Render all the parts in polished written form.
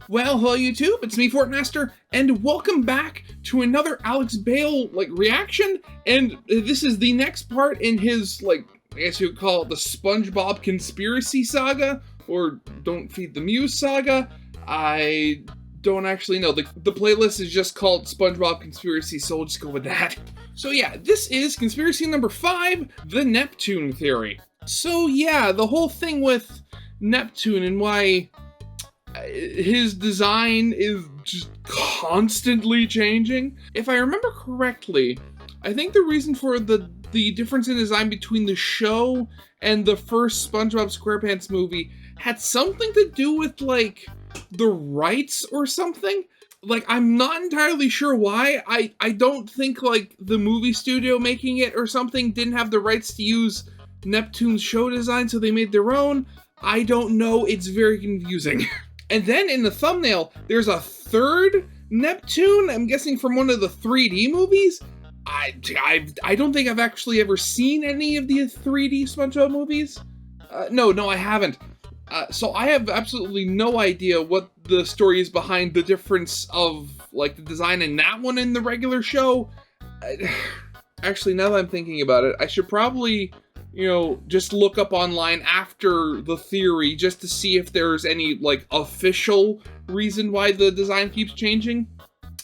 Well, hello YouTube, it's me, Fortmaster, and welcome back to another Alex Bale, reaction, and this is the next part in his, I guess you would call it the SpongeBob Conspiracy Saga, or Don't Feed the Muse Saga. I don't actually know. The playlist is just called SpongeBob Conspiracy, so we'll just go with that. So yeah, this is conspiracy number 5, the Neptune theory. So yeah, the whole thing with Neptune and why his design is just constantly changing. If I remember correctly, I think the reason for the difference in design between the show and the first SpongeBob SquarePants movie had something to do with, the rights or something. I'm not entirely sure why. I don't think, the movie studio making it or something didn't have the rights to use Neptune's show design, so they made their own. I don't know. It's very confusing. And then in the thumbnail, there's a third Neptune, I'm guessing from one of the 3D movies. I don't think I've actually ever seen any of the 3D SpongeBob movies. No, I haven't. So I have absolutely no idea what the story is behind the difference of, the design in that one and the regular show. Actually, now that I'm thinking about it, I should probably, just look up online after the theory just to see if there's any, official reason why the design keeps changing.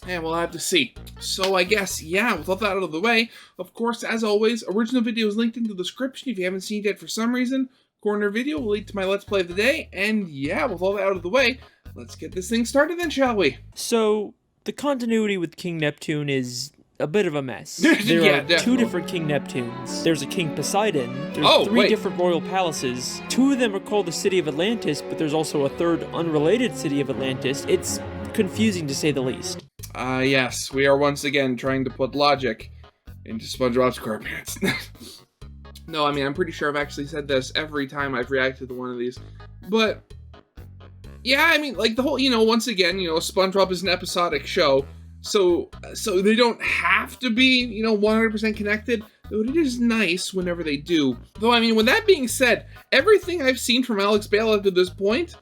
And we'll have to see. So I guess, yeah, with all that out of the way, of course, as always, original video is linked in the description if you haven't seen it yet for some reason. Corner video will lead to my Let's Play of the day. And yeah, with all that out of the way, let's get this thing started then, shall we? So, the continuity with King Neptune is a bit of a mess. There are definitely 2 different King Neptunes. There's a King Poseidon. There's 3 different royal palaces. 2 of them are called the City of Atlantis, but there's also a 3rd unrelated City of Atlantis. It's confusing to say the least. Yes, we are once again trying to put logic into SpongeBob SquarePants. No, I mean, I'm pretty sure I've actually said this every time I've reacted to one of these. But, yeah, I mean, the whole, once again, SpongeBob is an episodic show. So they don't have to be, 100% connected, but it is nice whenever they do. Though, I mean, with that being said, everything I've seen from Alex Bale up to this point,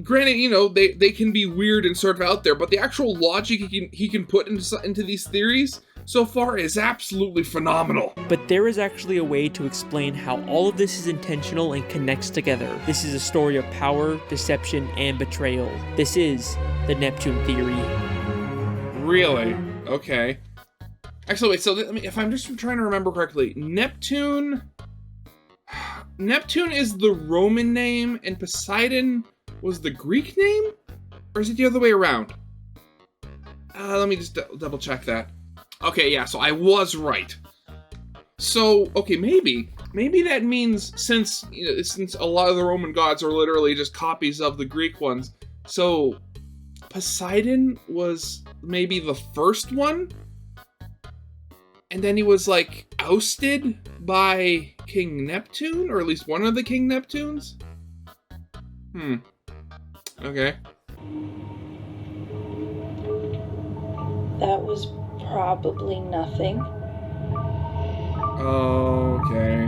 granted, they can be weird and sort of out there, but the actual logic he can put into these theories so far is absolutely phenomenal. But there is actually a way to explain how all of this is intentional and connects together. This is a story of power, deception, and betrayal. This is the Neptune theory. Really? Okay. Actually, wait, so if I'm just trying to remember correctly, Neptune is the Roman name and Poseidon was the Greek name? Or is it the other way around? Let me just double check that. Okay, yeah, so I was right. So, okay, maybe that means since a lot of the Roman gods are literally just copies of the Greek ones, so Poseidon was maybe the first one, and then he was ousted by King Neptune, or at least one of the King Neptunes? Okay. That was probably nothing. Okay.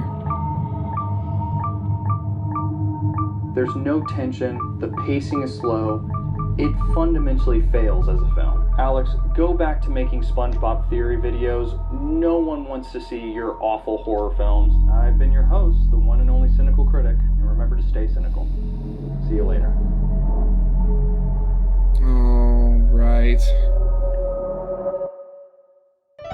There's no tension, the pacing is slow, it fundamentally fails as a film. Alex, go back to making SpongeBob theory videos. No one wants to see your awful horror films. I've been your host, the one and only cynical critic, and remember to stay cynical. See you later. All right.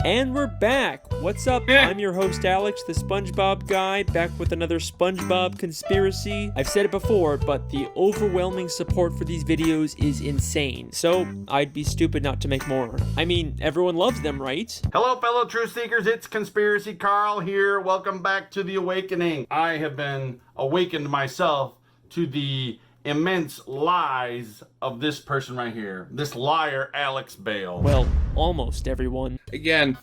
And we're back! What's up? I'm your host Alex, the SpongeBob guy, back with another SpongeBob conspiracy. I've said it before, but the overwhelming support for these videos is insane. So, I'd be stupid not to make more. I mean, everyone loves them, right? Hello, fellow truth seekers, it's Conspiracy Carl here. Welcome back to The Awakening. I have been awakened myself to the immense lies of this person right here. This liar, Alex Bale. Well, almost everyone. Again,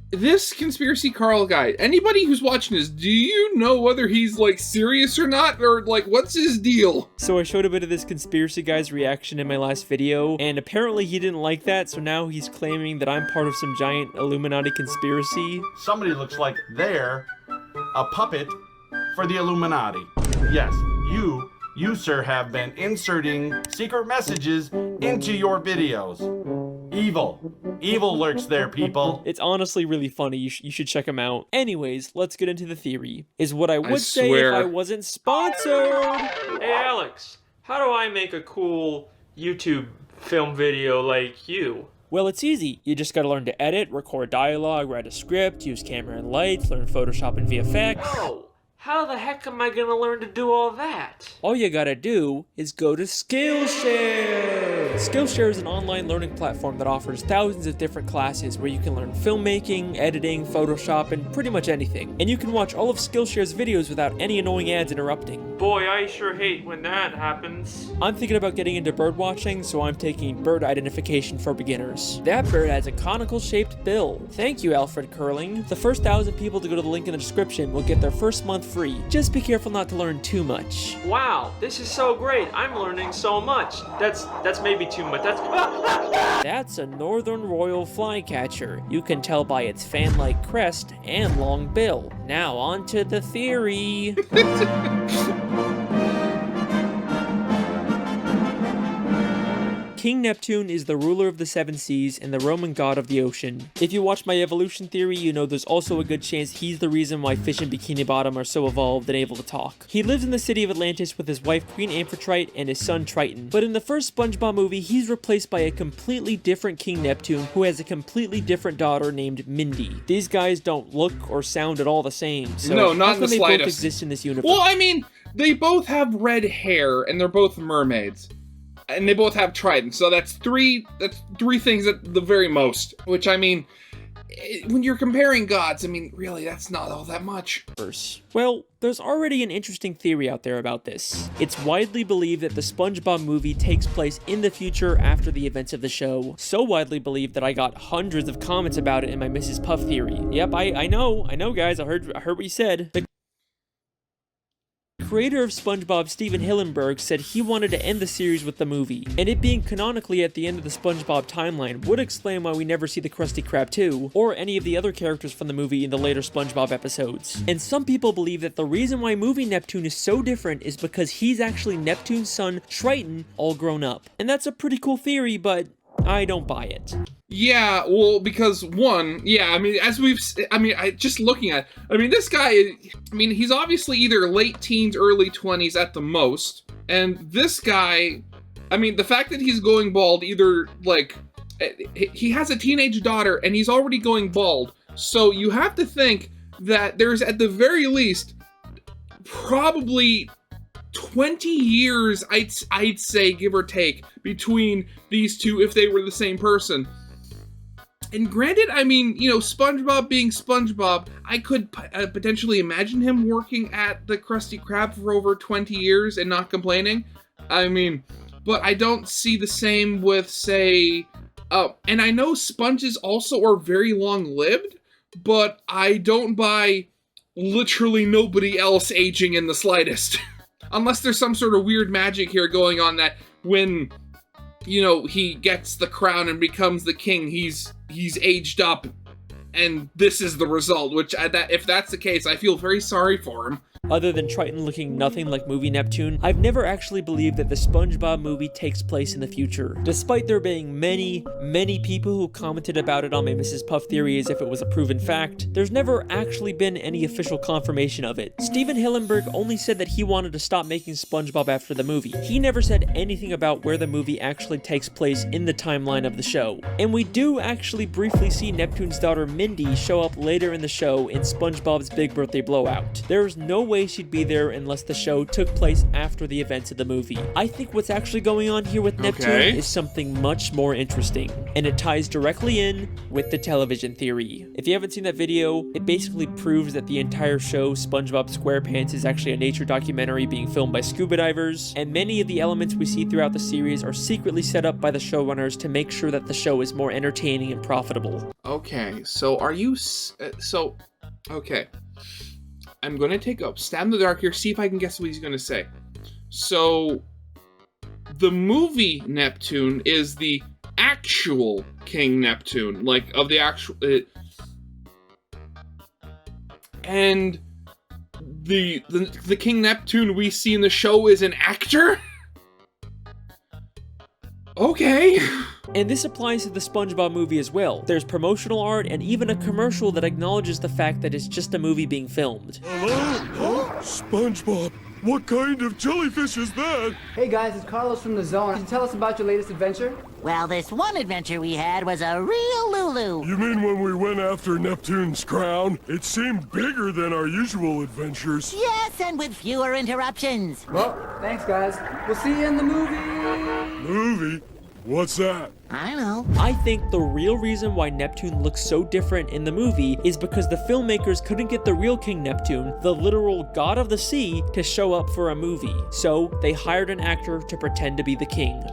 this Conspiracy Carl guy, anybody who's watching this, do you know whether he's, serious or not? Or, what's his deal? So I showed a bit of this conspiracy guy's reaction in my last video, and apparently he didn't like that, so now he's claiming that I'm part of some giant Illuminati conspiracy. Somebody looks like they're a puppet for the Illuminati. Yes, you you, sir, have been inserting secret messages into your videos. Evil lurks there, people. It's honestly really funny. You should check them out. Anyways, let's get into the theory. Is what I would say swear. if I wasn't sponsored. Hey Alex, how do I make a cool YouTube film video like you? Well, it's easy. You just gotta learn to edit, record dialogue, write a script, use camera and lights, learn Photoshop and VFX. Oh, how the heck am I gonna learn to do all that? All you gotta do is go to Skillshare! Skillshare is an online learning platform that offers thousands of different classes where you can learn filmmaking, editing, Photoshop, and pretty much anything. And you can watch all of Skillshare's videos without any annoying ads interrupting. Boy, I sure hate when that happens. I'm thinking about getting into bird watching, so I'm taking bird identification for beginners. That bird has a conical-shaped bill. Thank you, Alfred Curling. The first 1,000 people to go to the link in the description will get their first month free. Just be careful not to learn too much. Wow, this is so great. I'm learning so much. That's maybe too much. That's a northern royal flycatcher. You can tell by its fan-like crest and long bill. Now on to the theory. King Neptune is the ruler of the seven seas and the Roman god of the ocean. If you watch my evolution theory, you know there's also a good chance he's the reason why fish in Bikini Bottom are so evolved and able to talk. He lives in the city of Atlantis with his wife Queen Amphitrite and his son Triton. But in the first SpongeBob movie, he's replaced by a completely different King Neptune who has a completely different daughter named Mindy. These guys don't look or sound at all the same, so No, not how in the can they slightest. both exist in this universe? Well, I mean, they both have red hair, and they're both mermaids. And they both have tridents, so that's three things at the very most. Which, I mean, when you're comparing gods, I mean, really, that's not all that much. Well, there's already an interesting theory out there about this. It's widely believed that the SpongeBob movie takes place in the future after the events of the show. So widely believed that I got hundreds of comments about it in my Mrs. Puff theory. Yep, I know guys, I heard what you said. The creator of SpongeBob, Steven Hillenburg, said he wanted to end the series with the movie, and it being canonically at the end of the SpongeBob timeline would explain why we never see the Krusty Krab 2, or any of the other characters from the movie in the later SpongeBob episodes. And some people believe that the reason why movie Neptune is so different is because he's actually Neptune's son, Triton, all grown up. And that's a pretty cool theory, but I don't buy it. Yeah, well, because one, yeah, I mean, just looking at, I mean, this guy, I mean, he's obviously either late teens, early 20s at the most, and this guy, I mean, the fact that he's going bald, either, like, he has a teenage daughter, and he's already going bald, so you have to think that there's, at the very least, probably 20 years, I'd say, give or take, between these two if they were the same person. And granted, I mean, you know, SpongeBob being SpongeBob, I could potentially imagine him working at the Krusty Krab for over 20 years and not complaining. I mean, but I don't see the same with, say, and I know sponges also are very long-lived, but I don't buy literally nobody else aging in the slightest. Unless there's some sort of weird magic here going on that when, you know, he gets the crown and becomes the king, he's aged up, and this is the result, which, if that's the case, I feel very sorry for him. Other than Triton looking nothing like movie Neptune, I've never actually believed that the SpongeBob movie takes place in the future. Despite there being many people who commented about it on my Mrs. Puff theory as if it was a proven fact, there's never actually been any official confirmation of it. Steven Hillenburg only said that he wanted to stop making SpongeBob after the movie. He never said anything about where the movie actually takes place in the timeline of the show. And we do actually briefly see Neptune's daughter Mindy show up later in the show in SpongeBob's Big Birthday Blowout. There's no way she'd be there unless the show took place after the events of the movie. I think what's actually going on here with Neptune is something much more interesting, and it ties directly in with the television theory. If you haven't seen that video, it basically proves that the entire show, SpongeBob SquarePants, is actually a nature documentary being filmed by scuba divers, and many of the elements we see throughout the series are secretly set up by the showrunners to make sure that the show is more entertaining and profitable. Okay, so are you, okay. I'm going to take a stab in the dark here, see if I can guess what he's going to say. So, the movie Neptune is the actual King Neptune, like, of the actual... and the King Neptune we see in the show is an actor? Okay. And this applies to the SpongeBob movie as well. There's promotional art and even a commercial that acknowledges the fact that it's just a movie being filmed. Hello? SpongeBob, what kind of jellyfish is that? Hey guys, it's Carlos from the Zone. Can you tell us about your latest adventure? Well, this one adventure we had was a real Lulu. You mean when we went after Neptune's crown? It seemed bigger than our usual adventures. Yes, and with fewer interruptions. Well, thanks guys. We'll see you in the movie. Movie? What's that? I know. I think the real reason why Neptune looks so different in the movie is because the filmmakers couldn't get the real King Neptune, the literal god of the sea, to show up for a movie. So they hired an actor to pretend to be the king.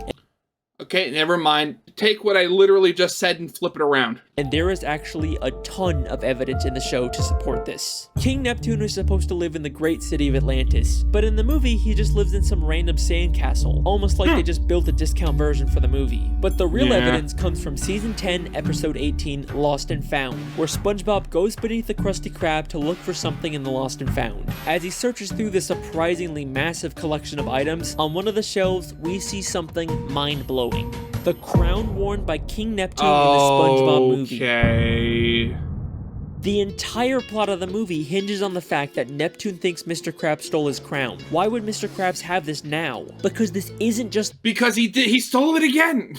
Okay, never mind. Take what I literally just said and flip it around. And there is actually a ton of evidence in the show to support this. King Neptune is supposed to live in the great city of Atlantis, but in the movie he just lives in some random sandcastle, almost like they just built a discount version for the movie. But the real evidence comes from season 10, episode 18, Lost and Found, where SpongeBob goes beneath the Krusty Krab to look for something in the Lost and Found. As he searches through the surprisingly massive collection of items, on one of the shelves we see something mind-blowing. The crown worn by King Neptune in the SpongeBob movie. Okay. The entire plot of the movie hinges on the fact that Neptune thinks Mr. Krabs stole his crown. Why would Mr. Krabs have this now? Because this isn't just Because he stole it again.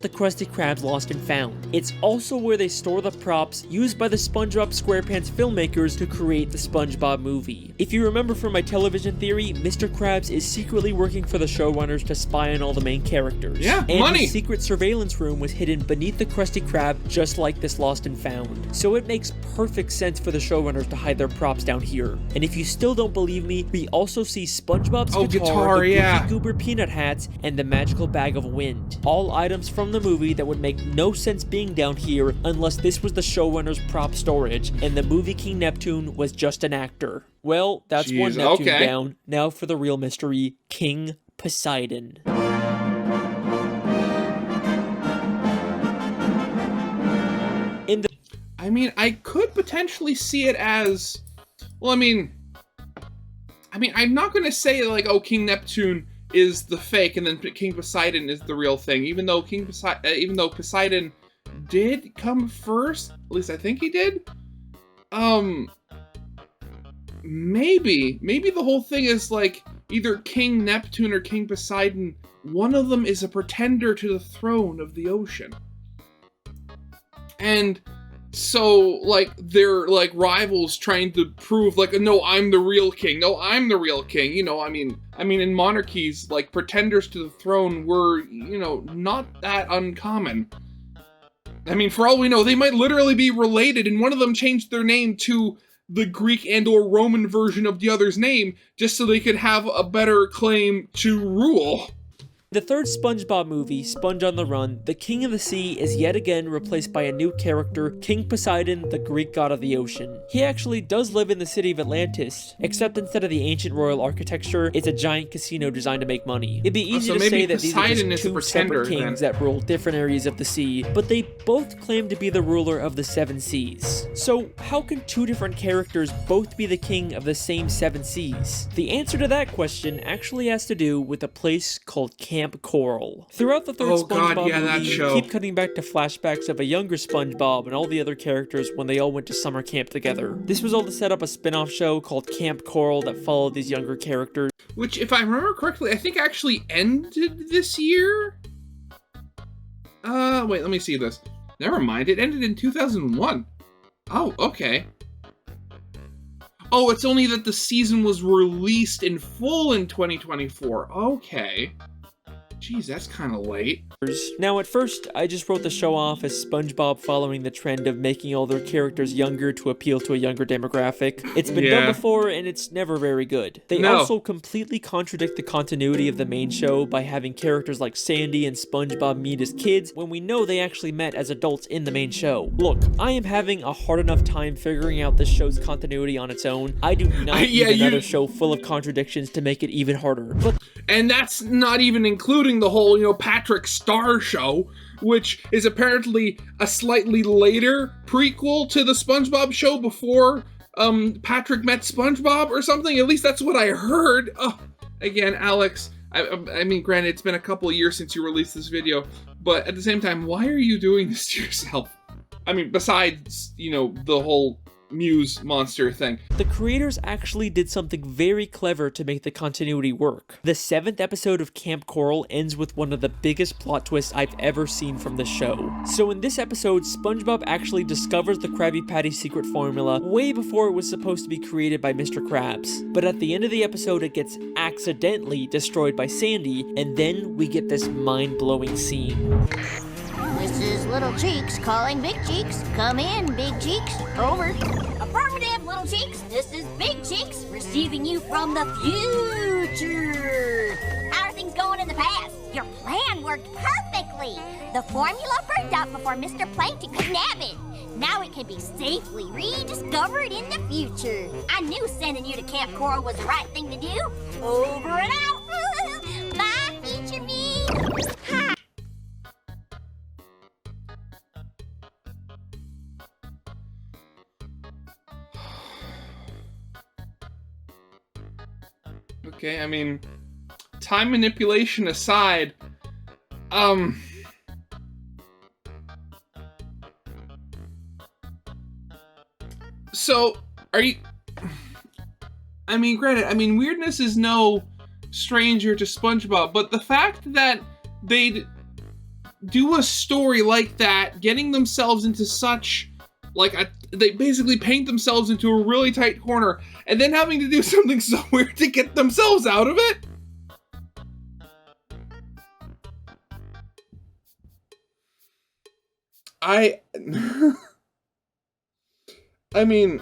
the Krusty Krabs Lost and Found. It's also where they store the props used by the SpongeBob SquarePants filmmakers to create the SpongeBob movie. If you remember from my television theory, Mr. Krabs is secretly working for the showrunners to spy on all the main characters. Yeah, and money! his secret surveillance room was hidden beneath the Krusty Krab, just like this Lost and Found. So it makes perfect sense for the showrunners to hide their props down here. And if you still don't believe me, we also see SpongeBob's guitar, the Goofy Goober peanut hats, and the magical bag of wind. All items from the movie that would make no sense being down here unless this was the showrunner's prop storage and the movie King Neptune was just an actor. Well, that's one Neptune down. Now for the real mystery, King Poseidon. I mean, I could potentially see it as, well, I mean, I'm not going to say like, oh, King Neptune is the fake and then King Poseidon is the real thing, even though Poseidon did come first, at least I think he did. Maybe the whole thing is like either King Neptune or King Poseidon, one of them is a pretender to the throne of the ocean. And so, like, they're, like, rivals trying to prove, like, no, I'm the real king. No, I'm the real king. You know, I mean, in monarchies, like, pretenders to the throne were, you know, not that uncommon. I mean, for all we know, they might literally be related, and one of them changed their name to the Greek and or Roman version of the other's name, just so they could have a better claim to rule. The third SpongeBob movie, Sponge on the Run, the King of the Sea is yet again replaced by a new character, King Poseidon, the Greek god of the ocean. He actually does live in the city of Atlantis, except instead of the ancient royal architecture, it's a giant casino designed to make money. It'd be easy to say that these are just two separate kings that rule different areas of the sea, but they both claim to be the ruler of the seven seas. So how can two different characters both be the king of the same seven seas? The answer to that question actually has to do with a place called Camp Coral. Throughout the third SpongeBob movie, you keep cutting back to flashbacks of a younger SpongeBob and all the other characters when they all went to summer camp together. This was all to set up a spin-off show called Camp Coral that followed these younger characters. Which, if I remember correctly, I think actually ended this year? Wait, let me see this. Never mind, it ended in 2001. Oh, okay. Oh, it's only that the season was released in full in 2024. Okay. Jeez, that's kind of late. Now, at first, I just wrote the show off as SpongeBob following the trend of making all their characters younger to appeal to a younger demographic. It's been done before, and it's never very good. They also completely contradict the continuity of the main show by having characters like Sandy and SpongeBob meet as kids when we know they actually met as adults in the main show. Look, I am having a hard enough time figuring out this show's continuity on its own. I do not need another show full of contradictions to make it even harder. And that's not even including the whole, you know, Patrick Star show, which is apparently a slightly later prequel to the SpongeBob show before Patrick met SpongeBob or something. At least that's what I heard. Again, Alex, I mean, granted, it's been a couple of years since you released this video, but at the same time, why are you doing this to yourself? I mean, besides, you know, the whole Muse monster thing. The creators actually did something very clever to make the continuity work. The 7th episode of Camp Coral ends with one of the biggest plot twists I've ever seen from the show. So in this episode, SpongeBob actually discovers the Krabby Patty secret formula way before it was supposed to be created by Mr. Krabs. But at the end of the episode, it gets accidentally destroyed by Sandy, and then we get this mind-blowing scene. This is Little Cheeks calling Big Cheeks. Come in, Big Cheeks. Over. Affirmative, Little Cheeks. This is Big Cheeks receiving you from the future. How are things going in the past? Your plan worked perfectly. The formula burned out before Mr. Plankton could nab it. Now it can be safely rediscovered in the future. I knew sending you to Camp Coral was the right thing to do. Over and out. Bye, future me. Ha. Okay, I mean, time manipulation aside, so, are you, I mean, granted, I mean, weirdness is no stranger to SpongeBob, but the fact that they'd do a story like that, getting themselves into such, they basically paint themselves into a really tight corner, and then having to do something so weird to get themselves out of it? I mean,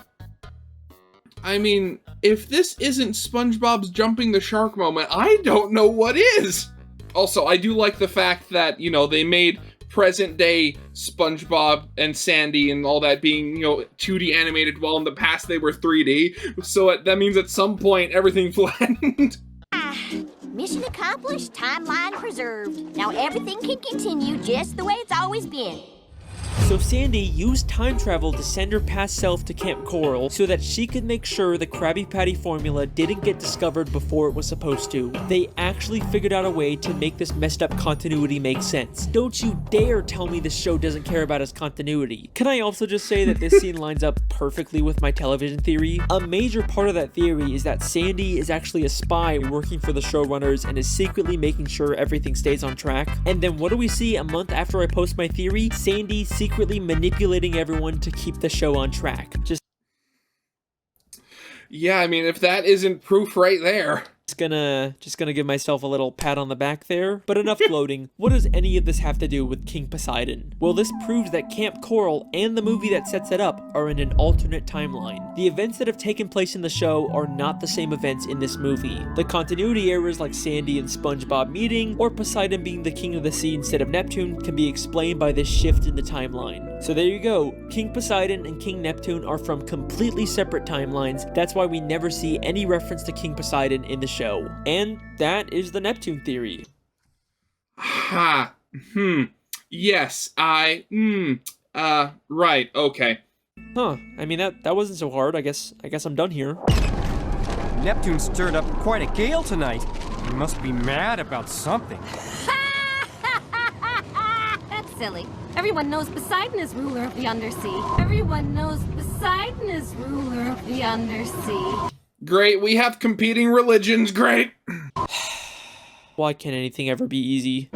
if this isn't SpongeBob's jumping the shark moment, I don't know what is. Also, I do like the fact that, you know, they made present day SpongeBob and Sandy and all that being, you know, 2D animated, while in the past they were 3D. So that means at some point everything flattened. Mission accomplished, timeline preserved. Now everything can continue just the way it's always been. So Sandy used time travel to send her past self to Camp Coral so that she could make sure the Krabby Patty formula didn't get discovered before it was supposed to. They actually figured out a way to make this messed up continuity make sense. Don't you dare tell me this show doesn't care about its continuity. Can I also just say that this scene lines up perfectly with my television theory? A major part of that theory is that Sandy is actually a spy working for the showrunners and is secretly making sure everything stays on track. And then what do we see a month after I post my theory? Sandy secretly manipulating everyone to keep the show on track. Yeah, I mean, if that isn't proof right there. Just gonna give myself a little pat on the back there. But enough gloating. What does any of this have to do with King Poseidon? Well, this proves that Camp Coral and the movie that sets it up are in an alternate timeline. The events that have taken place in the show are not the same events in this movie. The continuity errors like Sandy and SpongeBob meeting, or Poseidon being the king of the sea instead of Neptune, can be explained by this shift in the timeline. So there you go. King Poseidon and King Neptune are from completely separate timelines. That's why we never see any reference to King Poseidon in the show. And that is the Neptune theory. Ha. Yes, right, okay. Huh, I mean, that wasn't so hard. I guess I'm done here. Neptune stirred up quite a gale tonight. He must be mad about something. That's silly. Everyone knows Poseidon is ruler of the undersea. Everyone knows Poseidon is ruler of the undersea. Great, we have competing religions, great! Why can't anything ever be easy?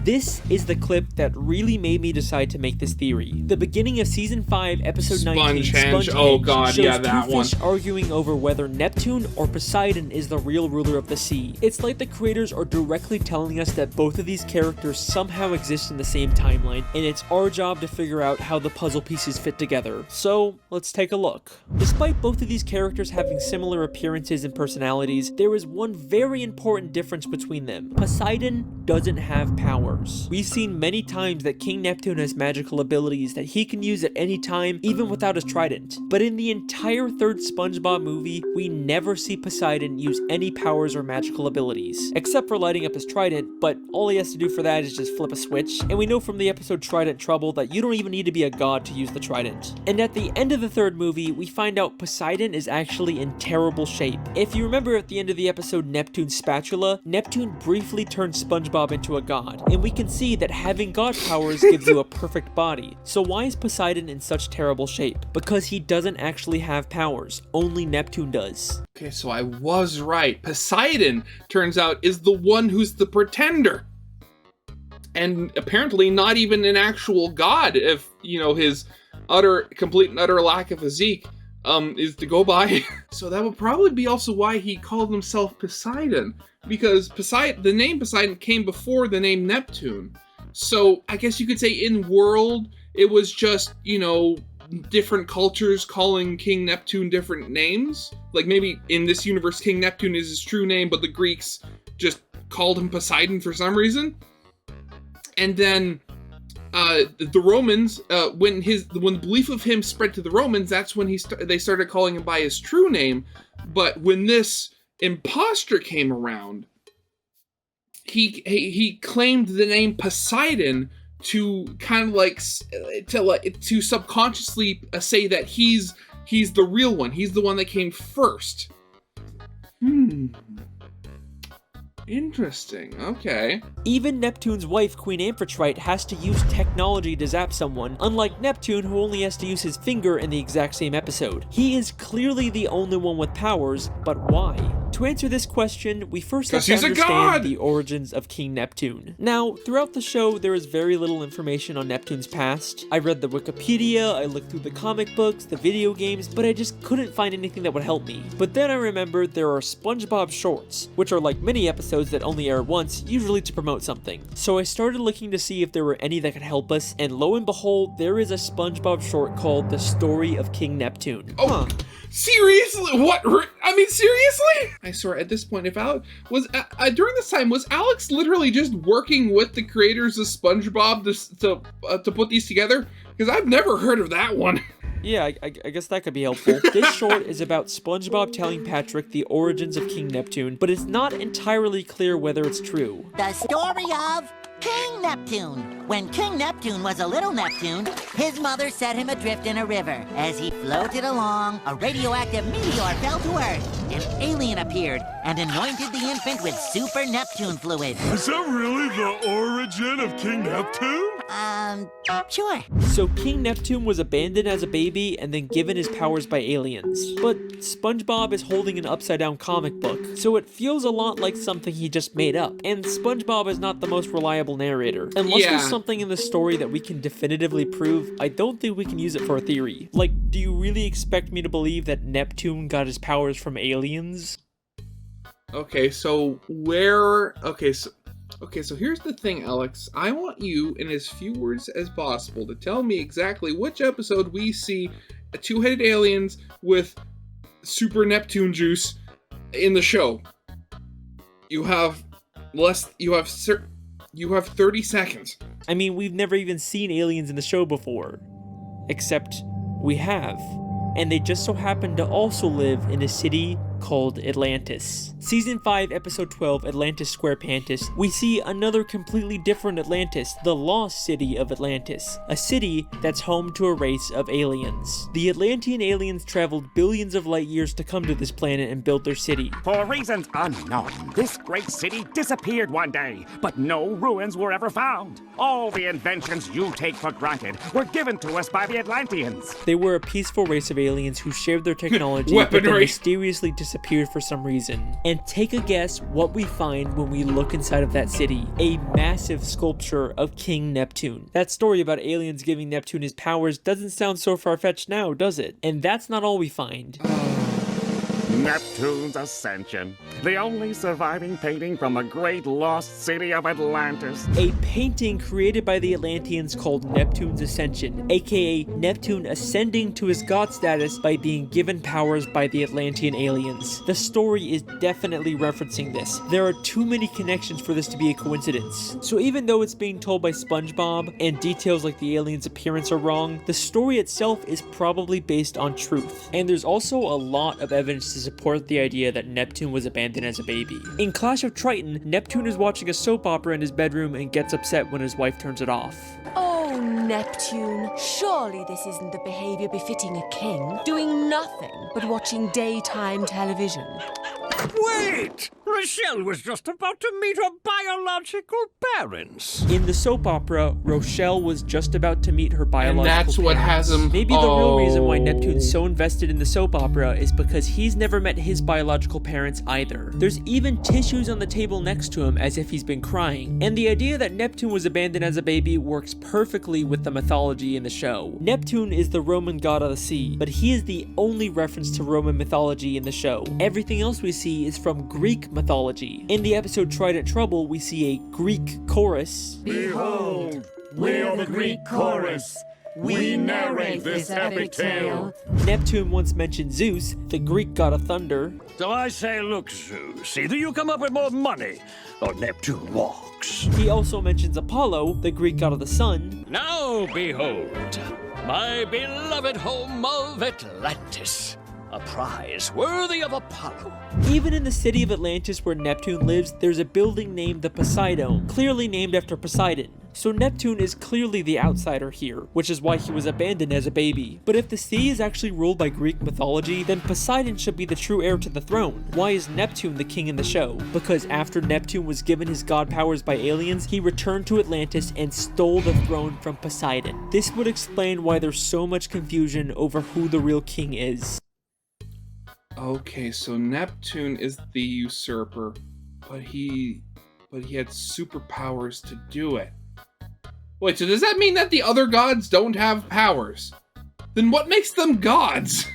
This is the clip that really made me decide to make this theory. The beginning of season 5, episode 19, Spongehenge, oh god, shows yeah, that two one. fish arguing over whether Neptune or Poseidon is the real ruler of the sea. It's like the creators are directly telling us that both of these characters somehow exist in the same timeline, and it's our job to figure out how the puzzle pieces fit together. So, let's take a look. Despite both of these characters having similar appearances and personalities, there is one very important difference between them. Poseidon doesn't have power. powers. We've seen many times that King Neptune has magical abilities that he can use at any time, even without his trident. But in the entire third SpongeBob movie, we never see Poseidon use any powers or magical abilities, except for lighting up his trident, but all he has to do for that is just flip a switch. And we know from the episode Trident Trouble that you don't even need to be a god to use the trident. And at the end of the third movie, we find out Poseidon is actually in terrible shape. If you remember at the end of the episode Neptune's Spatula, Neptune briefly turned SpongeBob into a god, and we can see that having god powers gives you a perfect body. So why is Poseidon in such terrible shape? Because he doesn't actually have powers, only Neptune does. Okay, so I was right. Poseidon, turns out, is the one who's the pretender. And apparently not even an actual god, if, you know, his complete and utter lack of physique is to go by. So that would probably be also why he called himself Poseidon, because the name Poseidon came before the name Neptune. So I guess you could say in world, it was just, you know, different cultures calling King Neptune different names. Like maybe in this universe, King Neptune is his true name, but the Greeks just called him Poseidon for some reason. And then the Romans, when the belief of him spread to the Romans, that's when they started calling him by his true name. But when this imposter came around, he claimed the name Poseidon to kind of like to subconsciously say that he's the real one. He's the one that came first. Interesting, okay. Even Neptune's wife, Queen Amphitrite, has to use technology to zap someone, unlike Neptune, who only has to use his finger in the exact same episode. He is clearly the only one with powers, but why? To answer this question, we first have to understand the origins of King Neptune. Now, throughout the show, there is very little information on Neptune's past. I read the Wikipedia, I looked through the comic books, the video games, but I just couldn't find anything that would help me. But then I remembered there are SpongeBob shorts, which are like mini episodes that only air once, usually to promote something. So I started looking to see if there were any that could help us, and lo and behold, there is a SpongeBob short called The Story of King Neptune. Oh, seriously? What? I mean, seriously? I swear, at this point, if Alex was during this time, was Alex literally just working with the creators of SpongeBob to put these together? Because I've never heard of that one. Yeah, I guess that could be helpful. This short is about SpongeBob telling Patrick the origins of King Neptune, but it's not entirely clear whether it's true. The story of King Neptune. When King Neptune was a little Neptune, his mother set him adrift in a river. As he floated along, a radioactive meteor fell to Earth. An alien appeared and anointed the infant with super Neptune fluid. Is that really the origin of King Neptune? Sure. So King Neptune was abandoned as a baby and then given his powers by aliens. But SpongeBob is holding an upside-down comic book, so it feels a lot like something he just made up. And SpongeBob is not the most reliable narrator. Unless there's something in the story that we can definitively prove, I don't think we can use it for a theory. Like, do you really expect me to believe that Neptune got his powers from aliens? Okay, so here's the thing, Alex. I want you, in as few words as possible, to tell me exactly which episode we see two-headed aliens with super Neptune juice in the show. You have 30 seconds. I mean, we've never even seen aliens in the show before. Except, we have. And they just so happen to also live in a city called Atlantis. Season 5, Episode 12, Atlantis Square Pantis, we see another completely different Atlantis, the lost city of Atlantis, a city that's home to a race of aliens. The Atlantean aliens traveled billions of light years to come to this planet and build their city. For reasons unknown, this great city disappeared one day, but no ruins were ever found. All the inventions you take for granted were given to us by the Atlanteans. They were a peaceful race of aliens who shared their technology, but then mysteriously disappeared for some reason. And take a guess what we find when we look inside of that city. A massive sculpture of King Neptune. That story about aliens giving Neptune his powers doesn't sound so far-fetched now, does it? And that's not all we find. Neptune's Ascension, the only surviving painting from the great lost city of Atlantis. A painting created by the Atlanteans called Neptune's Ascension, aka Neptune ascending to his god status by being given powers by the Atlantean aliens. The story is definitely referencing this. There are too many connections for this to be a coincidence. So even though it's being told by SpongeBob, and details like the alien's appearance are wrong, the story itself is probably based on truth. And there's also a lot of evidence to support the idea that Neptune was abandoned as a baby. In Clash of Triton, Neptune is watching a soap opera in his bedroom and gets upset when his wife turns it off. Oh, Neptune, surely this isn't the behavior befitting a king, doing nothing but watching daytime television. Wait! Rochelle was just about to meet her biological parents. In the soap opera, Rochelle was just about to meet her biological parents. And that's what has him... Maybe the real reason why Neptune's so invested in the soap opera is because he's never met his biological parents either. There's even tissues on the table next to him as if he's been crying. And the idea that Neptune was abandoned as a baby works perfectly with the mythology in the show. Neptune is the Roman god of the sea, but he is the only reference to Roman mythology in the show. Everything else we see is from Greek mythology. In the episode Trident Trouble, we see a Greek chorus. Behold, we are the Greek chorus. We narrate this epic tale. Neptune once mentioned Zeus, the Greek god of thunder. So I say, look, Zeus, either you come up with more money, or Neptune walks. He also mentions Apollo, the Greek god of the sun. Now behold, my beloved home of Atlantis. A prize worthy of Apollo. Even in the city of Atlantis where Neptune lives, there's a building named the Poseidon, clearly named after Poseidon. So Neptune is clearly the outsider here, which is why he was abandoned as a baby. But if the sea is actually ruled by Greek mythology, then Poseidon should be the true heir to the throne. Why is Neptune the king in the show? Because after Neptune was given his god powers by aliens, he returned to Atlantis and stole the throne from Poseidon. This would explain why there's so much confusion over who the real king is. Okay, so Neptune is the usurper, but he had superpowers to do it. Wait, so does that mean that the other gods don't have powers? Then what makes them gods?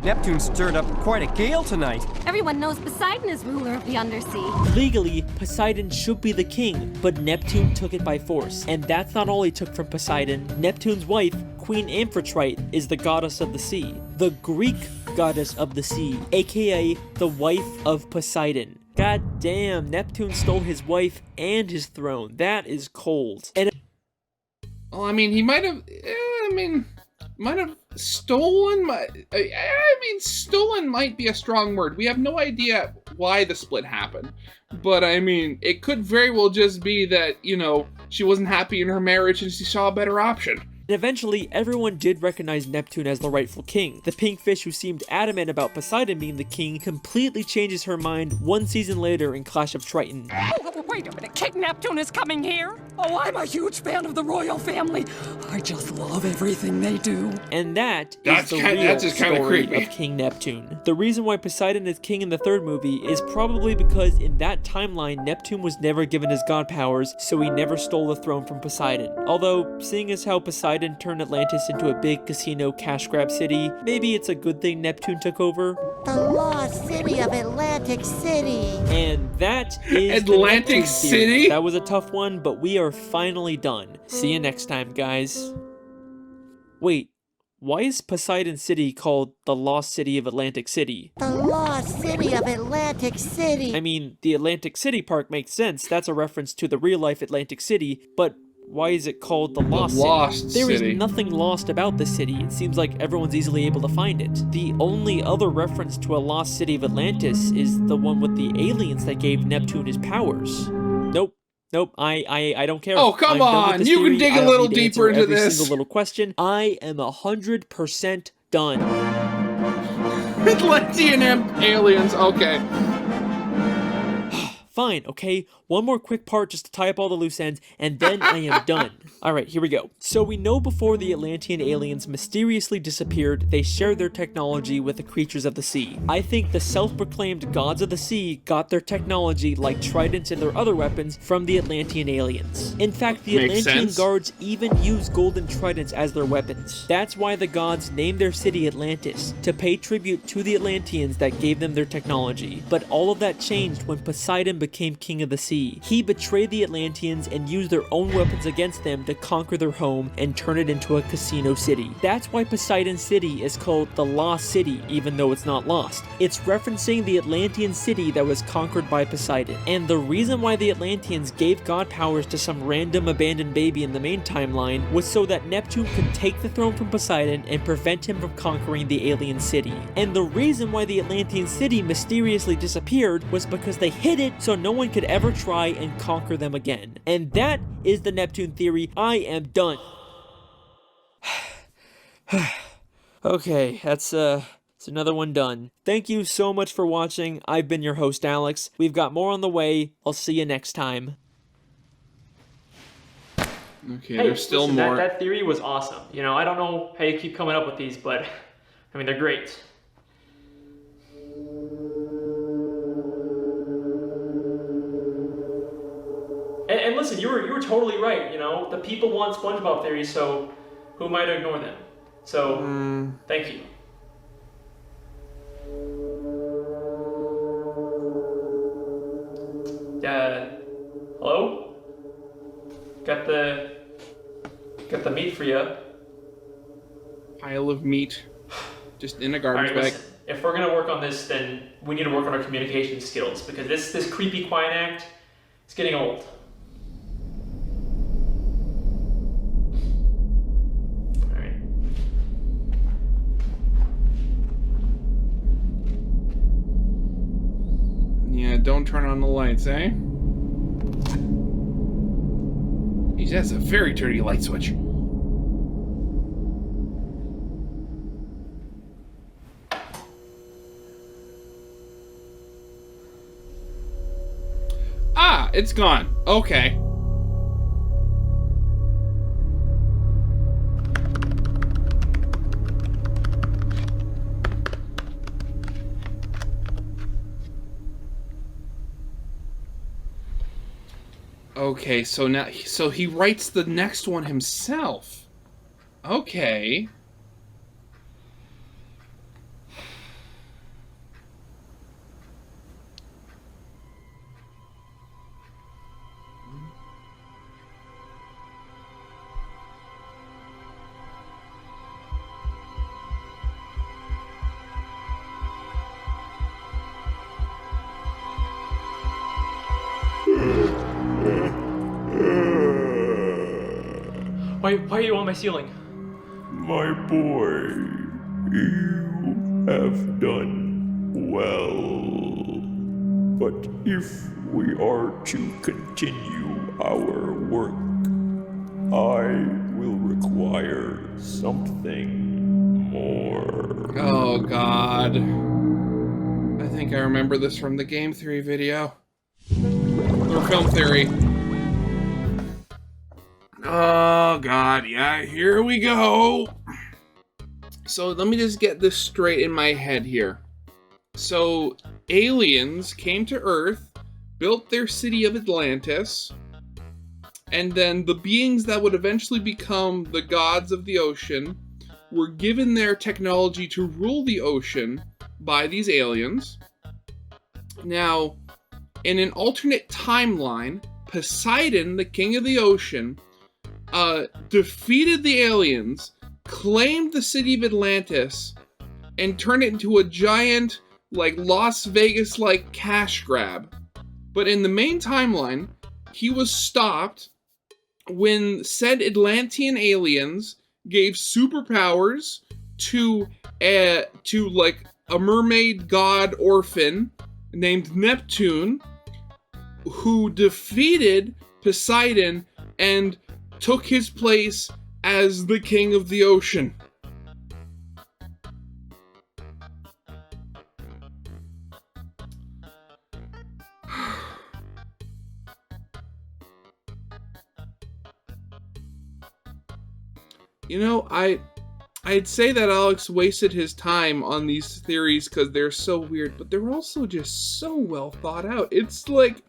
Neptune stirred up quite a gale tonight. Everyone knows Poseidon is ruler of the undersea. Legally, Poseidon should be the king, but Neptune took it by force. And that's not all he took from Poseidon. Neptune's wife, Queen Amphitrite, is the goddess of the sea. The Greek goddess of the sea, aka the wife of Poseidon. God damn, Neptune stole his wife and his throne. That is cold. And well, I mean, he might have... might have stolen stolen might be a strong word. We have no idea why the split happened. But I mean, it could very well just be that, you know, she wasn't happy in her marriage and she saw a better option. eventually, everyone did recognize Neptune as the rightful king. The pink fish who seemed adamant about Poseidon being the king completely changes her mind one season later in Clash of Triton. Oh, wait a minute, King Neptune is coming here? Oh, I'm a huge fan of the royal family. I just love everything they do. And that's the real story of King Neptune. The reason why Poseidon is king in the third movie is probably because in that timeline, Neptune was never given his god powers, so he never stole the throne from Poseidon. Although, seeing as how Poseidon turned Atlantis into a big casino cash grab city, maybe it's a good thing Neptune took over. The lost city of Atlantic City. And that is Atlantic City? That was a tough one, but we are finally done. See you next time, guys. Wait, why is Poseidon City called the Lost City of Atlantic City? The lost city of Atlantic City. I mean, the Atlantic City Park makes sense. That's a reference to the real-life Atlantic City, but why is it called the Lost City? There is nothing lost about the city. It seems like everyone's easily able to find it. The only other reference to a lost city of Atlantis is the one with the aliens that gave Neptune his powers. Nope, I don't care. Oh, come on! You can dig a little deeper into this. Every single little question. I am 100% done. Atlantean aliens, okay. fine, okay? One more quick part just to tie up all the loose ends, and then I am done. Alright, here we go. So we know before the Atlantean aliens mysteriously disappeared, they shared their technology with the creatures of the sea. I think the self-proclaimed gods of the sea got their technology, like tridents and their other weapons, from the Atlantean aliens. In fact, the Makes Atlantean sense. guards even use golden tridents as their weapons. That's why the gods named their city Atlantis, to pay tribute to the Atlanteans that gave them their technology. But all of that changed when Poseidon became king of the sea. He betrayed the Atlanteans and used their own weapons against them to conquer their home and turn it into a casino city. That's why Poseidon City is called the Lost City, even though it's not lost. It's referencing the Atlantean city that was conquered by Poseidon. And the reason why the Atlanteans gave god powers to some random abandoned baby in the main timeline was so that Neptune could take the throne from Poseidon and prevent him from conquering the alien city. And the reason why the Atlantean city mysteriously disappeared was because they hid it so no one could ever try and conquer them again. And that is the Neptune theory. I am done. Okay, that's another one done. Thank you so much for watching. I've been your host, Alex. We've got more on the way. I'll see you next time. Okay, Hey, there's still listen, more. That theory was awesome. You know, I don't know how you keep coming up with these, but I mean, they're great. And listen, you were totally right. You know, the people want SpongeBob theories, so who am I to ignore them? So, thank you. Hello? Got the meat for you. Pile of meat, just in a garbage All right, bag. listen, if we're gonna work on this, then we need to work on our communication skills because this creepy quiet act is getting old. All right. Yeah, don't turn on the lights, eh? Geez, that's a very dirty light switch. Ah, it's gone. Okay. Okay, so now, so he writes the next one himself. Okay. Why are you on my ceiling? My boy, you have done well. But if we are to continue our work, I will require something more. Oh, God. I think I remember this from the game theory video. Or film theory. Oh, God. Yeah, here we go. So let me just get this straight in my head here. So aliens came to Earth, built their city of Atlantis, and then the beings that would eventually become the gods of the ocean were given their technology to rule the ocean by these aliens. Now, in an alternate timeline, Poseidon, the king of the ocean, defeated the aliens, claimed the city of Atlantis, and turned it into a giant, like, Las Vegas-like cash grab. But in the main timeline, he was stopped when said Atlantean aliens gave superpowers to like a mermaid god orphan named Neptune, who defeated Poseidon and took his place as the king of the ocean. You know, I'd say that Alex wasted his time on these theories because they're so weird, but they're also just so well thought out. It's like,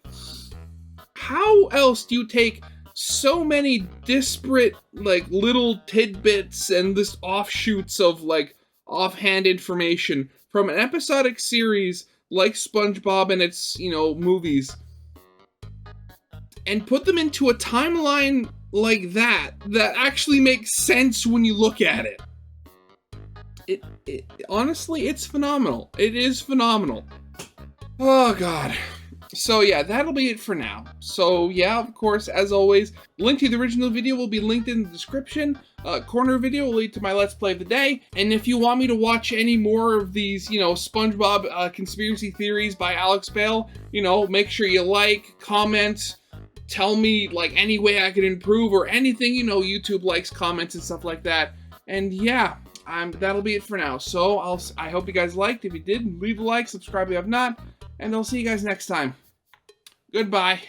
how else do you take so many disparate, like, little tidbits and this offshoots of, like, offhand information from an episodic series like SpongeBob and its, you know, movies, and put them into a timeline like that actually makes sense when you look at it? It honestly, it's phenomenal. It is phenomenal. Oh god. So yeah, that'll be it for now. So yeah, of course, as always, link to the original video will be linked in the description. Corner video will lead to my Let's Play of the day. And if you want me to watch any more of these, you know, SpongeBob conspiracy theories by Alex Bale, you know, make sure you like, comment, tell me, like, any way I could improve or anything, you know, YouTube likes comments and stuff like that. And yeah, that'll be it for now. So I hope you guys liked. If you did, leave a like, subscribe if you have not, and I'll see you guys next time. Goodbye.